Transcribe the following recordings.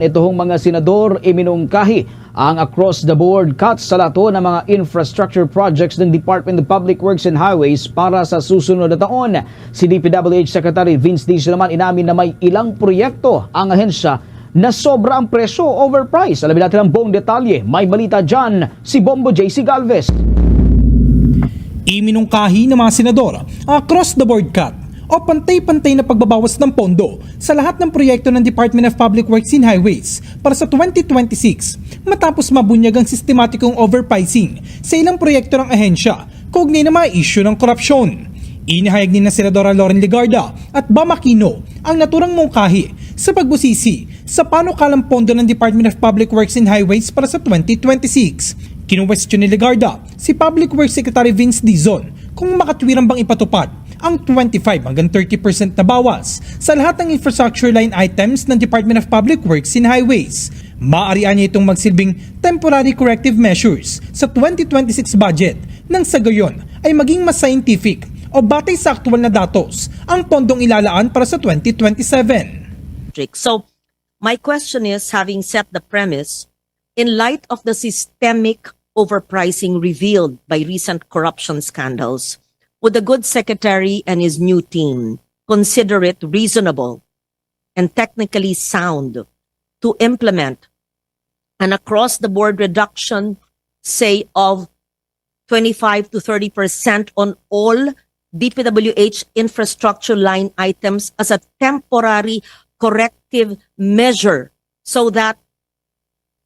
Ito hong mga senador iminungkahi ang across-the-board cuts sa lato ng mga infrastructure projects ng Department of Public Works and Highways para sa susunod na taon. Si DPWH Secretary Vince Dizon naman inamin na may ilang proyekto ang ahensya na sobra ang presyo, overpriced. Alamin natin ang buong detalye. May balita dyan si Bombo JC Galvez. Iminungkahi ng mga senador ang across-the-board cut o pantay-pantay na pagbabawas ng pondo sa lahat ng proyekto ng Department of Public Works and Highways para sa 2026 matapos mabunyag ang sistematikong overpricing sa ilang proyekto ng ahensya kaugnay na mga isyu ng korupsyon. Inihayag din ng Senadora Loren Legarda at Bam Aquino ang naturang mungkahi sa pagbusisi sa panukalang pondo ng Department of Public Works and Highways para sa 2026. Kinuwestiyon ni Legarda si Public Works Secretary Vince Dizon kung makatwirang bang ipatupad ang 25 hanggang 30% na bawas sa lahat ng infrastructure line items ng Department of Public Works and Highways. Maaarian niya itong magsilbing temporary corrective measures sa 2026 budget nang sa gayon ay maging mas scientific o batay sa aktual na datos ang pondong ilalaan para sa 2027. So, my question is, having set the premise, in light of the systemic overpricing revealed by recent corruption scandals, would the good secretary and his new team consider it reasonable and technically sound to implement an across-the-board reduction, say, of 25 to 30% on all DPWH infrastructure line items as a temporary corrective measure so that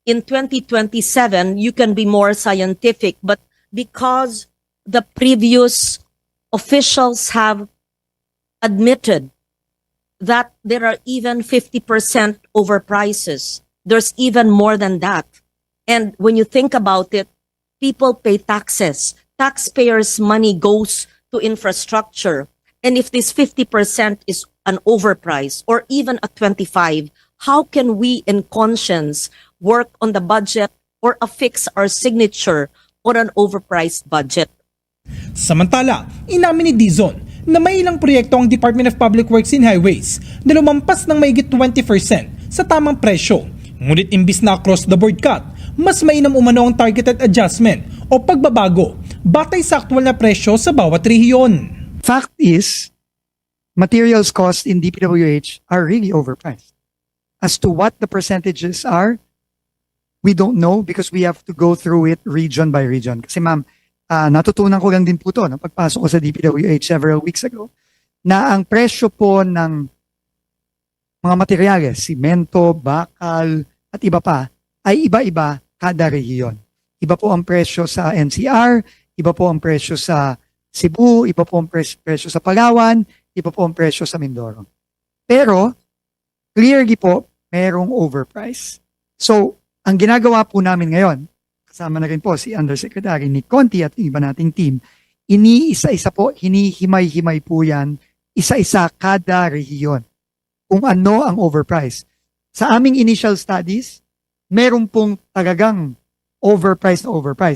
in 2027 you can be more scientific, but because the previous officials have admitted that there are even 50% overprices. There's even more than that. And when you think about it, people pay taxes. Taxpayers' money goes to infrastructure. And if this 50% is an overprice or even a 25, how can we in conscience work on the budget or affix our signature on an overpriced budget? Samantala, inamin ni Dizon na may ilang proyekto ang Department of Public Works and Highways na lumampas ng mahigit 20% sa tamang presyo. Ngunit imbis na across-the-board cut, mas mainam umano ang targeted adjustment o pagbabago batay sa aktual na presyo sa bawat rehiyon. Fact is, materials cost in DPWH are really overpriced. As to what the percentages are, we don't know because we have to go through it region by region. Kasi ma'am, natutunan ko lang din po ito, pagpasok ko sa DPWH several weeks ago, na ang presyo po ng mga materyales, simento, bakal, at iba pa, ay iba-iba kada rehiyon. Iba po ang presyo sa NCR, iba po ang presyo sa Cebu, iba po ang presyo sa Palawan, iba po ang presyo sa Mindoro. Pero, clearly po, merong overprice. So, ang ginagawa po namin ngayon, kasama na rin po si Undersecretary Nick Conti at iba nating team, iniisa-isa po, hinihimay-himay po yan, isa-isa kada rehiyon kung ano ang overprice. Sa aming initial studies, meron pong talagang overpriced.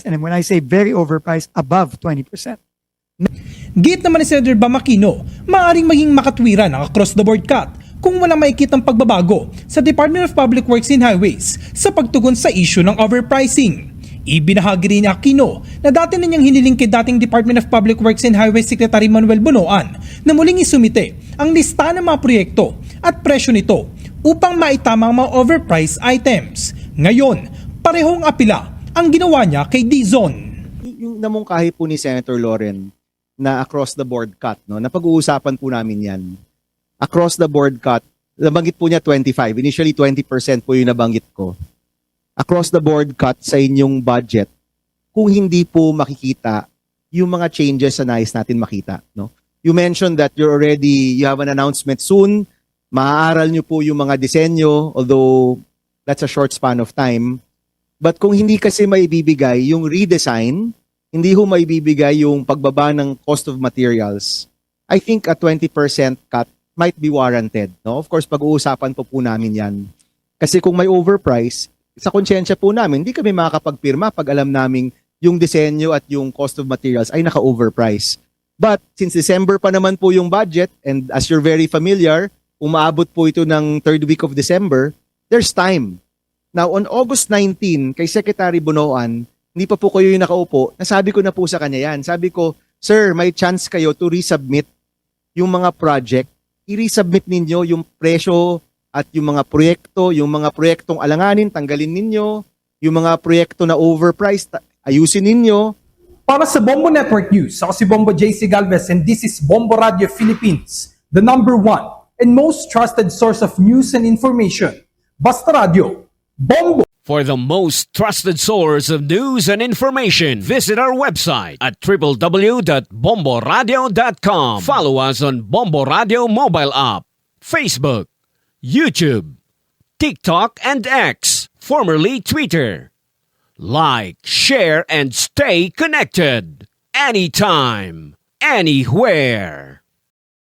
And when I say very overpriced, above 20%. Git naman ni Senator Bam Aquino, maaaring maging makatwiran ang across-the-board cut kung walang makikitang pagbabago sa Department of Public Works and Highways sa pagtugon sa issue ng overpricing. Ibinahagi rin ni Aquino na dati na niyang hiniling kay dating Department of Public Works and Highways Secretary Manuel Bonoan na muling isumite ang lista ng mga proyekto at presyo nito upang maitama ang mga overpriced items. Ngayon, parehong apila ang ginawa niya kay Dizon. Yung namungkahi po ni Senator Loren na across the board cut, no? Napag-uusapan po namin yan. Across the board cut, nabanggit po niya 25. Initially 20% po yung nabanggit ko. Across the board cut sa inyong budget, kung hindi po makikita yung mga changes na nais natin makita, no? You mentioned that you have an announcement soon. Maaaral nyo po yung mga disenyo, although that's a short span of time. But kung hindi kasi maibibigay yung redesign, hindi ho maibibigay yung pagbaba ng cost of materials, I think a 20% cut might be warranted. No? Of course, pag-uusapan po namin yan. Kasi kung may overprice, sa konsyensya po namin, hindi kami makakapagpirma pag alam namin yung disenyo at yung cost of materials ay naka-overprice. But since December pa naman po yung budget, and as you're very familiar, umaabot po ito ng third week of December, there's time. Now, on August 19, kay Secretary Bonoan, hindi pa po kayo yung nakaupo, nasabi ko na po sa kanya yan. Sabi ko, sir, may chance kayo to resubmit yung mga project. I-resubmit ninyo yung presyo at yung mga proyektong alanganin, tanggalin ninyo. Yung mga proyekto na overpriced, ayusin ninyo. Para sa Bombo Network News, ako si Bombo JC Galvez and this is Bombo Radio Philippines, the #1 and most trusted source of news and information. Basta Radio, Bombo! For the most trusted source of news and information, visit our website at www.bomboradio.com. Follow us on Bombo Radio mobile app, Facebook, YouTube, TikTok, and X, formerly Twitter. Like, share, and stay connected. Anytime, anywhere.